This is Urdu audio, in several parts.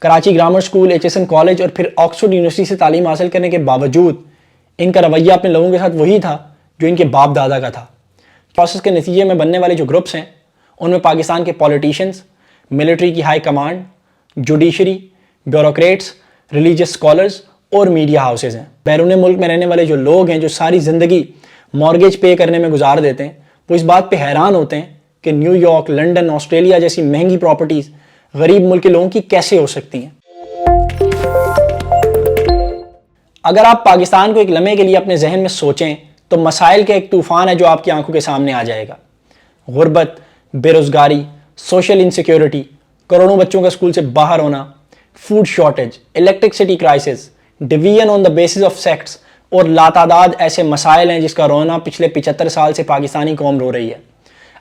Karachi grammar school, HSN college اور پھر آکسفورڈ یونیورسٹی سے تعلیم حاصل کرنے کے باوجود ان کا رویہ اپنے لوگوں کے ساتھ وہی تھا جو ان کے باپ دادا کا تھا۔ پروسیس کے نتیجے میں بننے والے جو گروپس ہیں ان میں پاکستان کے پولیٹیشنز، ملٹری کی high command, judiciary, bureaucrats, religious scholars اور میڈیا ہاؤسز ہیں۔ بیرون ملک میں رہنے والے جو لوگ ہیں جو ساری زندگی مارگیج پے کرنے میں گزار دیتے ہیں، وہ اس بات پہ حیران ہوتے ہیں کہ نیو یارک، لنڈن، آسٹریلیا جیسی مہنگی پراپرٹیز غریب ملک کے لوگوں کی کیسے ہو سکتی ہیں۔ اگر آپ پاکستان کو ایک لمحے کے لیے اپنے ذہن میں سوچیں تو مسائل کا ایک طوفان ہے جو آپ کی آنکھوں کے سامنے آ جائے گا۔ غربت، بے روزگاری، سوشل انسیکیورٹی، کروڑوں بچوں کا اسکول سے باہر ہونا، food shortage, electricity crisis, division on the basis of sects اور لاتعداد ایسے مسائل ہیں جس کا رونا پچھلے 75 سال سے پاکستانی قوم رو رہی ہے۔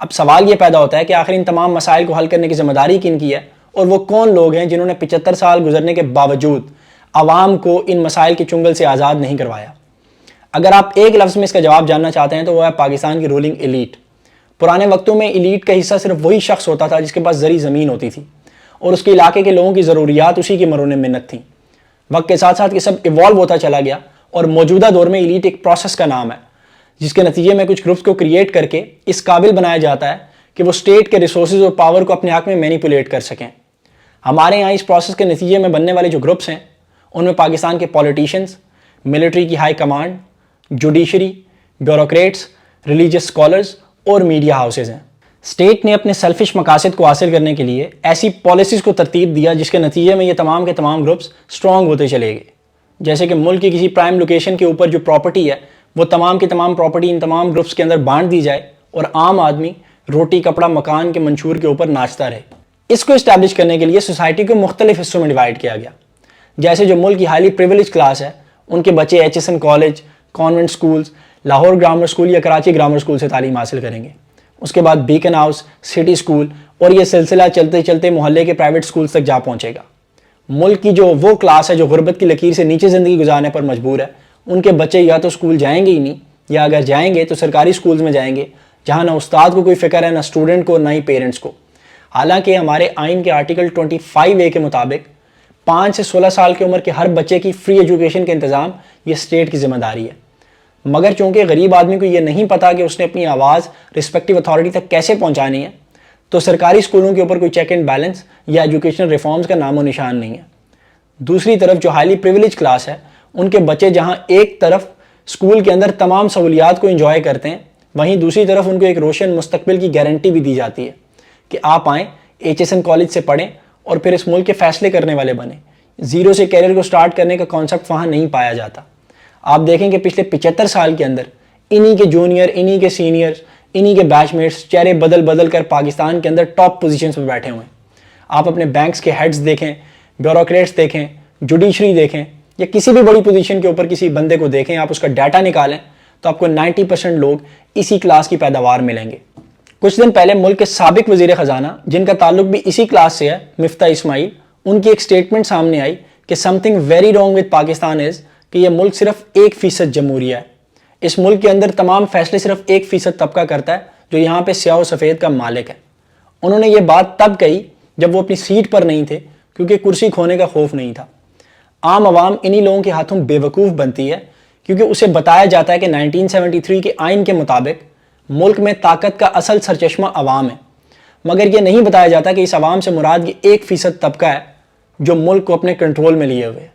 اب سوال یہ پیدا ہوتا ہے کہ آخر ان تمام مسائل کو حل کرنے کی ذمہ داری کن کی ہے، اور وہ کون لوگ ہیں جنہوں نے 75 سال گزرنے کے باوجود عوام کو ان مسائل کے چنگل سے آزاد نہیں کروایا۔ اگر آپ ایک لفظ میں اس کا جواب جاننا چاہتے ہیں تو وہ ہے پاکستان کی رولنگ ایلیٹ۔ پرانے وقتوں میں ایلیٹ کا حصہ صرف وہی شخص ہوتا تھا جس کے پاس زرعی زمین ہوتی تھی اور اس کے علاقے کے لوگوں کی ضروریات اسی کی مرہون منت تھیں۔ وقت کے ساتھ ساتھ یہ سب ایوالو ہوتا چلا گیا اور موجودہ دور میں ایلیٹ ایک پروسیس کا نام ہے جس کے نتیجے میں کچھ گروپس کو کریٹ کر کے اس قابل بنایا جاتا ہے کہ وہ اسٹیٹ کے ریسورسز اور پاور کو اپنے حق میں مینیپولیٹ کر سکیں۔ ہمارے یہاں اس پروسیس کے نتیجے میں بننے والے جو گروپس ہیں ان میں پاکستان کے پولیٹیشنز، ملٹری کی high command, judiciary, bureaucrats, religious scholars اور میڈیا ہاؤسز ہیں۔ اسٹیٹ نے اپنے سیلفش مقاصد کو حاصل کرنے کے لیے ایسی پالیسیز کو ترتیب دیا جس کے نتیجے میں یہ تمام کے تمام گروپس اسٹرانگ ہوتے چلے گئے۔ جیسے کہ ملک کی کسی پرائم لوکیشن کے اوپر جو پراپرٹی ہے وہ تمام کی تمام پراپرٹی ان تمام گروپس کے اندر بانٹ دی جائے اور عام آدمی روٹی کپڑا مکان کے منشور کے اوپر ناچتا رہے۔ اس کو اسٹیبلش کرنے کے لیے سوسائٹی کو مختلف حصوں میں ڈیوائڈ کیا گیا۔ جیسے جو ملک کی ہائیلی پریویلیج کلاس ہے ان کے بچے HSN college, convent schools, Lahore grammar school یا کراچی گرامر سکول سے تعلیم حاصل کریں گے۔ اس کے بعد بیکن ہاؤس، سٹی سکول اور یہ سلسلہ چلتے چلتے محلے کے پرائیویٹ سکولز تک جا پہنچے گا۔ ملک کی جو وہ کلاس ہے جو غربت کی لکیر سے نیچے زندگی گزارنے پر مجبور ہے، ان کے بچے یا تو سکول جائیں گے ہی نہیں، یا اگر جائیں گے تو سرکاری سکولز میں جائیں گے جہاں نہ استاد کو کوئی فکر ہے، نہ اسٹوڈنٹ کو، نہ ہی پیرنٹس کو۔ حالانکہ ہمارے آئین کے آرٹیکل 25A کے مطابق 5 سے 16 سال کی عمر کے ہر بچے کی فری ایجوکیشن کا انتظام یہ اسٹیٹ کی ذمہ داری ہے۔ مگر چونکہ غریب آدمی کو یہ نہیں پتا کہ اس نے اپنی آواز رسپیکٹیو اتھارٹی تک کیسے پہنچانی ہے، تو سرکاری اسکولوں کے اوپر کوئی چیک اینڈ بیلنس یا ایجوکیشنل ریفارمز کا نام و نشان نہیں ہے۔ دوسری طرف جو ہائیلی پریویلیج کلاس ہے ان کے بچے جہاں ایک طرف اسکول کے اندر تمام سہولیات کو انجوائے کرتے ہیں، وہیں دوسری طرف ان کو ایک روشن مستقبل کی گارنٹی بھی دی جاتی ہے کہ آپ آئیں، HSN کالج سے پڑھیں اور پھر اس ملک کے فیصلے کرنے والے بنیں۔ زیرو سے کیریئر کو سٹارٹ کرنے کا کانسیپٹ وہاں نہیں پایا جاتا۔ آپ دیکھیں کہ پچھلے 75 سال کے اندر انہی کے جونیئر، انہی کے سینئرز، انہی کے بیچ میٹس چہرے بدل بدل کر پاکستان کے اندر ٹاپ پوزیشنز پہ بیٹھے ہوئے ہیں۔ آپ اپنے بینکس کے ہیڈز دیکھیں، بیوروکریٹس دیکھیں، جوڈیشری دیکھیں یا کسی بھی بڑی پوزیشن کے اوپر کسی بندے کو دیکھیں، آپ اس کا ڈیٹا نکالیں تو آپ کو 90% لوگ اسی کلاس کی پیداوار ملیں گے۔ کچھ دن پہلے ملک کے سابق وزیر خزانہ جن کا تعلق بھی اسی کلاس سے ہے، مفتاح اسماعیل، ان کی ایک سٹیٹمنٹ سامنے آئی کہ something very wrong with Pakistan is کہ یہ ملک صرف 1% جمہوریہ ہے۔ اس ملک کے اندر تمام فیصلے صرف 1% طبقہ کرتا ہے جو یہاں پہ سیاہ و سفید کا مالک ہے۔ انہوں نے یہ بات تب کہی جب وہ اپنی سیٹ پر نہیں تھے کیونکہ کرسی کھونے کا خوف نہیں تھا۔ عام عوام انہی لوگوں کے ہاتھوں بے وقوف بنتی ہے کیونکہ اسے بتایا جاتا ہے کہ 1973 کے آئین کے مطابق ملک میں طاقت کا اصل سرچشمہ عوام ہے، مگر یہ نہیں بتایا جاتا کہ اس عوام سے مراد یہ 1% طبقہ ہے جو ملک کو اپنے کنٹرول میں لیے ہوئے ہے۔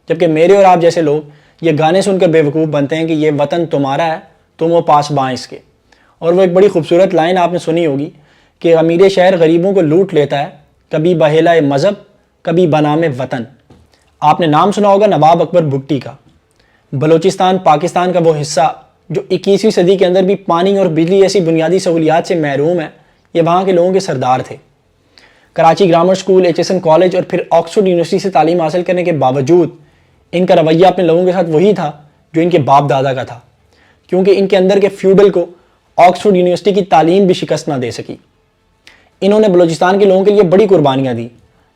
جبکہ میرے اور آپ جیسے لوگ یہ گانے سن کر بے وقوف بنتے ہیں کہ یہ وطن تمہارا ہے، تم وہ پاسباں اس کے۔ اور وہ ایک بڑی خوبصورت لائن آپ نے سنی ہوگی کہ امیر شہر غریبوں کو لوٹ لیتا ہے، کبھی بہیلہ مذہب، کبھی بنام وطن۔ آپ نے نام سنا ہوگا نواب اکبر بگٹی کا۔ بلوچستان پاکستان کا وہ حصہ جو 21ویں صدی کے اندر بھی پانی اور بجلی ایسی بنیادی سہولیات سے محروم ہے، یہ وہاں کے لوگوں کے سردار تھے۔ Karachi grammar school, HSN college اور پھر آکسفورڈ یونیورسٹی سے تعلیم حاصل کرنے کے باوجود ان کا رویہ اپنے لوگوں کے ساتھ وہی تھا جو ان کے باپ دادا کا تھا، کیونکہ ان کے اندر کے فیوڈل کو آکسفورڈ یونیورسٹی کی تعلیم بھی شکست نہ دے سکی۔ انہوں نے بلوچستان کے لوگوں کے لیے بڑی قربانیاں دی،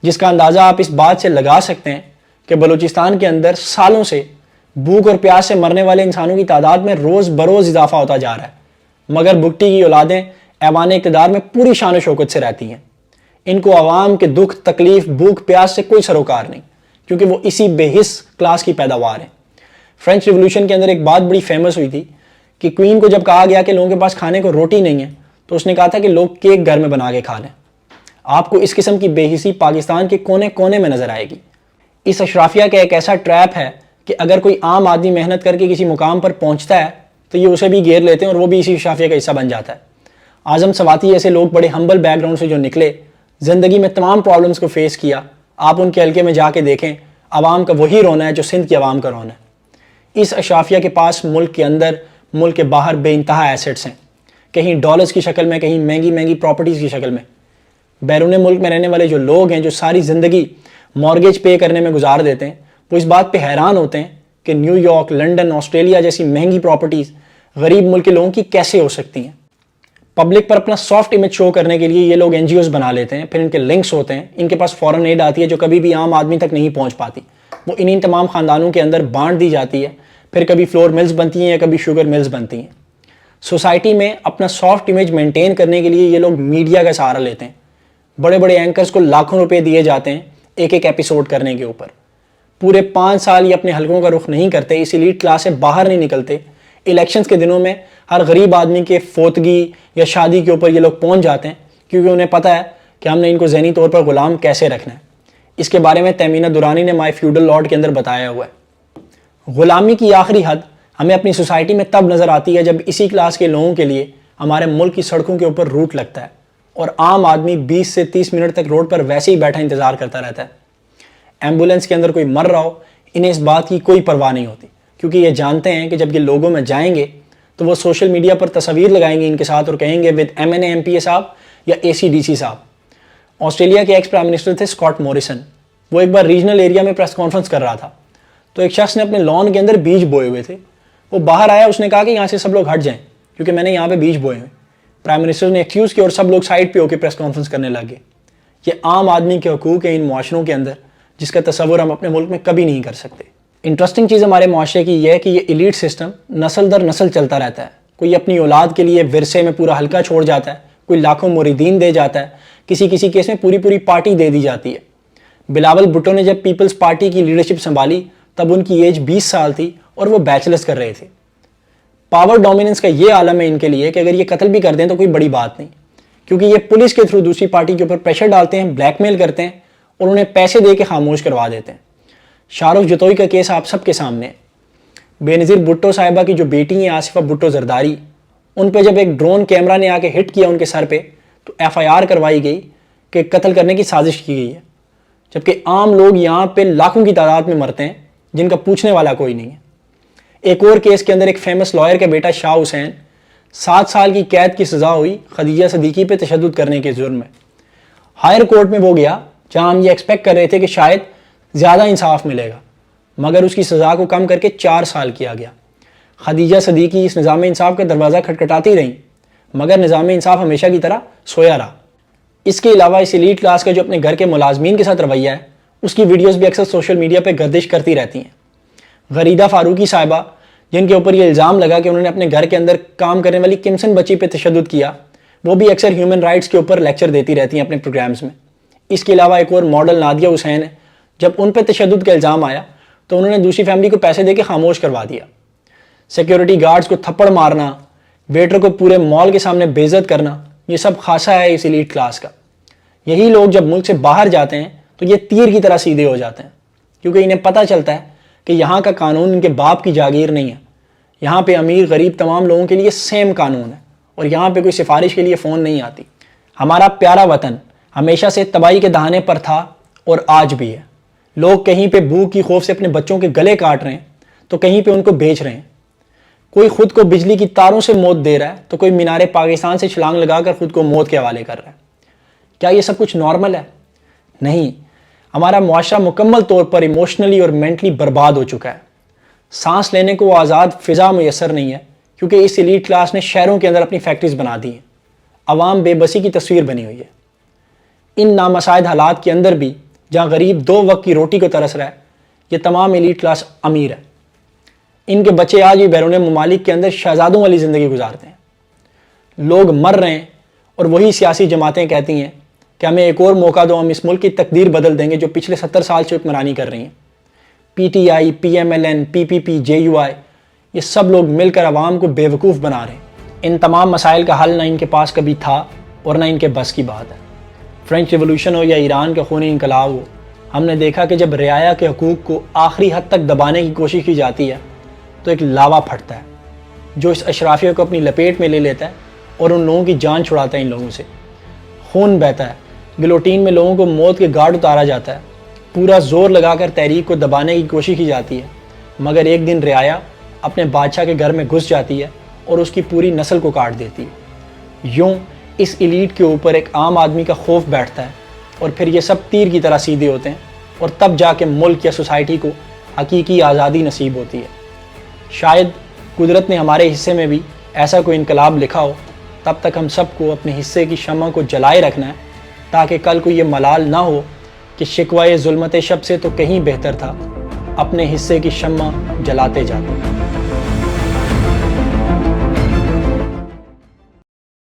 جس کا اندازہ آپ اس بات سے لگا سکتے ہیں کہ بلوچستان کے اندر سالوں سے بھوک اور پیاس سے مرنے والے انسانوں کی تعداد میں روز بروز اضافہ ہوتا جا رہا ہے، مگر بگٹی کی اولادیں ایوان اقتدار میں پوری شان و شوکت سے رہتی ہیں۔ ان کو عوام کے دکھ تکلیف بھوک پیاس سے کوئی سروکار نہیں، کیونکہ وہ اسی بے حس کلاس کی پیداوار ہیں۔ فرینچ ریولوشن کے اندر ایک بات بڑی فیمس ہوئی تھی کہ کوئین کو جب کہا گیا کہ لوگوں کے پاس کھانے کو روٹی نہیں ہے تو اس نے کہا تھا کہ لوگ کیک گھر میں بنا کے کھا لیں۔ آپ کو اس قسم کی بے حسی پاکستان کے کونے کونے میں نظر آئے گی۔ اس اشرافیہ کا ایک ایسا ٹریپ ہے کہ اگر کوئی عام آدمی محنت کر کے کسی مقام پر پہنچتا ہے تو یہ اسے بھی گھیر لیتے ہیں اور وہ بھی اسی اشرافیہ کا حصہ بن جاتا ہے۔ اعظم سواتی جیسے لوگ بڑے ہمبل بیک گراؤنڈ سے جو نکلے، زندگی میں تمام پرابلمز کو فیس کیا، آپ ان کے حلقے میں جا کے دیکھیں، عوام کا وہی رونا ہے جو سندھ کی عوام کا رونا ہے۔ اس اشرافیہ کے پاس ملک کے اندر ملک کے باہر بے انتہا ایسٹس ہیں، کہیں ڈالرز کی شکل میں، کہیں مہنگی مہنگی پراپرٹیز کی شکل میں۔ بیرون ملک میں رہنے والے جو لوگ ہیں جو ساری زندگی مارگیج پے کرنے میں گزار دیتے ہیں، وہ اس بات پہ حیران ہوتے ہیں کہ نیو یارک، لنڈن، آسٹریلیا جیسی مہنگی پراپرٹیز غریب ملک کے لوگوں کی کیسے ہو سکتی ہیں۔ پبلک پر اپنا سافٹ امیج شو کرنے کے لیے یہ لوگ NGOs بنا لیتے ہیں، پھر ان کے لنکس ہوتے ہیں، ان کے پاس فورن ایڈ آتی ہے جو کبھی بھی عام آدمی تک نہیں پہنچ پاتی، وہ انہیں تمام خاندانوں کے اندر بانٹ دی جاتی ہے، پھر کبھی فلور ملز بنتی ہیں یا کبھی شوگر ملز بنتی ہیں۔ سوسائٹی میں اپنا سافٹ امیج مینٹین کرنے کے لیے یہ لوگ میڈیا کا سہارا لیتے ہیں، بڑے بڑے اینکرز کو لاکھوں روپے دیے جاتے ہیں ایک ایک ایپیسوڈ کرنے کے اوپر، پورے 5 سال یہ اپنے حلقوں کا رخ نہیں کرتے، اس ایلیٹ کلاس سے باہر نہیں نکلتے، الیکشنز کے دنوں میں ہر غریب آدمی کے فوتگی یا شادی کے اوپر یہ لوگ پہنچ جاتے ہیں، کیونکہ انہیں پتہ ہے کہ ہم نے ان کو ذہنی طور پر غلام کیسے رکھنا ہے۔ اس کے بارے میں تیمینہ دورانی نے مائی فیوڈل لارڈ کے اندر بتایا ہوا ہے۔ غلامی کی آخری حد ہمیں اپنی سوسائٹی میں تب نظر آتی ہے جب اسی کلاس کے لوگوں کے لیے ہمارے ملک کی سڑکوں کے اوپر روٹ لگتا ہے اور عام آدمی 20 سے 30 منٹ تک روڈ پر ویسے ہی بیٹھا انتظار کرتا رہتا ہے۔ ایمبولینس کے اندر کوئی مر رہا ہو، انہیں اس بات کی کوئی پرواہ نہیں ہوتی، کیونکہ یہ جانتے ہیں کہ جب یہ لوگوں میں جائیں گے تو وہ سوشل میڈیا پر تصاویر لگائیں گے ان کے ساتھ اور کہیں گے ود MNA MPA صاحب یا ACDC صاحب۔ آسٹریلیا کے ایکس پرائم منسٹر تھے اسکاٹ موریسن، وہ ایک بار ریجنل ایریا میں پریس کانفرنس کر رہا تھا تو ایک شخص نے اپنے لان کے اندر بیج بوئے ہوئے تھے، وہ باہر آیا، اس نے کہا کہ یہاں سے سب لوگ ہٹ جائیں کیونکہ میں نے یہاں پہ بیج بوئے ہوئے۔ پرائم منسٹر نے ایکسکیوز کیا اور سب لوگ سائڈ پہ ہو کے پریس کانفرنس کرنے لگ گئے۔ یہ عام آدمی کے حقوق ہیں ان معاشروں کے اندر جس کا تصور ہم اپنے ملک میں کبھی نہیں کر سکتے۔ انٹرسٹنگ چیز ہمارے معاشرے کی یہ ہے کہ یہ ایلیٹ سسٹم نسل در نسل چلتا رہتا ہے، کوئی اپنی اولاد کے لیے ورثے میں پورا حلقہ چھوڑ جاتا ہے، کوئی لاکھوں مریدین دے جاتا ہے، کسی کیس میں پوری پارٹی دے دی جاتی ہے۔ بلاول بھٹو نے جب پیپلز پارٹی کی لیڈرشپ سنبھالی تب ان کی ایج 20 سال تھی اور وہ بیچلرز کر رہے تھے۔ پاور ڈومیننس کا یہ عالم ہے ان کے لیے کہ اگر یہ قتل بھی کر دیں تو کوئی بڑی بات نہیں، کیونکہ یہ پولیس کے تھرو دوسری پارٹی کے اوپر پریشر ڈالتے ہیں، بلیک میل کرتے ہیں اور انہیں پیسے دے کے خاموش کروا دیتے ہیں۔ شاہ رخ جتوئی کا کیس آپ سب کے سامنے ہے۔ بے نظیر بھٹو صاحبہ کی جو بیٹی ہیں آصفہ بھٹو زرداری، ان پہ جب ایک ڈرون کیمرہ نے آ کے ہٹ کیا ان کے سر پہ تو FIR کروائی گئی کہ قتل کرنے کی سازش کی گئی ہے، جبکہ عام لوگ یہاں پہ لاکھوں کی تعداد میں مرتے ہیں جن کا پوچھنے والا کوئی نہیں ہے۔ ایک اور کیس کے اندر ایک فیمس لائر کا بیٹا شاہ حسین، 7 سال کی قید کی سزا ہوئی خدیجہ صدیقی پہ تشدد کرنے کے جرم میں۔ ہائر کورٹ میں وہ گیا جہاں ہم یہ ایکسپیکٹ کر رہے تھے کہ شاید زیادہ انصاف ملے گا، مگر اس کی سزا کو کم کر کے 4 سال کیا گیا۔ خدیجہ صدیقی اس نظام انصاف کا دروازہ کھٹکھٹاتی رہیں، مگر نظام انصاف ہمیشہ کی طرح سویا رہا۔ اس کے علاوہ اس ایلیٹ کلاس کا جو اپنے گھر کے ملازمین کے ساتھ رویہ ہے، اس کی ویڈیوز بھی اکثر سوشل میڈیا پہ گردش کرتی رہتی ہیں۔ غریدہ فاروقی صاحبہ، جن کے اوپر یہ الزام لگا کہ انہوں نے اپنے گھر کے اندر کام کرنے والی کمسن بچی پہ تشدد کیا، وہ بھی اکثر ہیومن رائٹس کے اوپر لیکچر دیتی رہتی ہیں اپنے پروگرامز میں۔ اس کے علاوہ ایک اور ماڈل نادیہ حسین ہے، جب ان پہ تشدد کا الزام آیا تو انہوں نے دوسری فیملی کو پیسے دے کے خاموش کروا دیا۔ سیکیورٹی گارڈز کو تھپڑ مارنا، ویٹر کو پورے مال کے سامنے بے عزت کرنا، یہ سب خاصا ہے اس ایلیٹ کلاس کا۔ یہی لوگ جب ملک سے باہر جاتے ہیں تو یہ تیر کی طرح سیدھے ہو جاتے ہیں، کیونکہ انہیں پتہ چلتا ہے کہ یہاں کا قانون ان کے باپ کی جاگیر نہیں ہے، یہاں پہ امیر غریب تمام لوگوں کے لیے سیم قانون ہے اور یہاں پہ کوئی سفارش کے لیے فون نہیں آتی۔ ہمارا پیارا وطن ہمیشہ سے تباہی کے دہانے پر تھا اور آج بھی ہے۔ لوگ کہیں پہ بھوک کی خوف سے اپنے بچوں کے گلے کاٹ رہے ہیں تو کہیں پہ ان کو بیچ رہے ہیں۔ کوئی خود کو بجلی کی تاروں سے موت دے رہا ہے تو کوئی مینار پاکستان سے چھلانگ لگا کر خود کو موت کے حوالے کر رہا ہے۔ کیا یہ سب کچھ نارمل ہے؟ نہیں، ہمارا معاشرہ مکمل طور پر ایموشنلی اور مینٹلی برباد ہو چکا ہے۔ سانس لینے کو آزاد فضا میسر نہیں ہے، کیونکہ اس ایلیٹ کلاس نے شہروں کے اندر اپنی فیکٹریز بنا دی ہیں۔ عوام بے بسی کی تصویر بنی ہوئی ہے۔ ان نامساعد حالات کے اندر بھی جہاں غریب 2 وقت کی روٹی کو ترس رہا ہے، یہ تمام ایلیٹ کلاس امیر ہے۔ ان کے بچے آج بھی بیرون ممالک کے اندر شہزادوں والی زندگی گزارتے ہیں۔ لوگ مر رہے ہیں اور وہی سیاسی جماعتیں کہتی ہیں کہ ہمیں ایک اور موقع دو، ہم اس ملک کی تقدیر بدل دیں گے جو پچھلے 70 سال سے حکمرانی کر رہی ہیں۔ P T I, P M L N, P P P, J U I, یہ سب لوگ مل کر عوام کو بیوقوف بنا رہے ہیں۔ ان تمام مسائل کا حل نہ ان کے پاس کبھی تھا اور نہ ان کے بس کی بات ہے۔ فرینچ ریولوشن ہو یا ایران کا خونی انقلاب ہو، ہم نے دیکھا کہ جب رعایا کے حقوق کو آخری حد تک دبانے کی کوشش کی جاتی ہے تو ایک لاوا پھٹتا ہے جو اس اشرافیہ کو اپنی لپیٹ میں لے لیتا ہے اور ان لوگوں کی جان چھڑاتا ہے۔ ان لوگوں سے خون بہتا ہے، گلوٹین میں لوگوں کو موت کے گھاٹ اتارا جاتا ہے، پورا زور لگا کر تحریک کو دبانے کی کوشش کی جاتی ہے، مگر ایک دن رعایا اپنے بادشاہ کے گھر میں گھس جاتی ہے اور اس کی پوری نسل کو کاٹ دیتی ہے۔ یوں اس ایلیٹ کے اوپر ایک عام آدمی کا خوف بیٹھتا ہے اور پھر یہ سب تیر کی طرح سیدھے ہوتے ہیں اور تب جا کے ملک یا سوسائٹی کو حقیقی آزادی نصیب ہوتی ہے۔ شاید قدرت نے ہمارے حصے میں بھی ایسا کوئی انقلاب لکھا ہو، تب تک ہم سب کو اپنے حصے کی شمع کو جلائے رکھنا ہے تاکہ کل کو یہ ملال نہ ہو کہ شکوہ ظلمت شب سے تو کہیں بہتر تھا اپنے حصے کی شمع جلاتے جاتے۔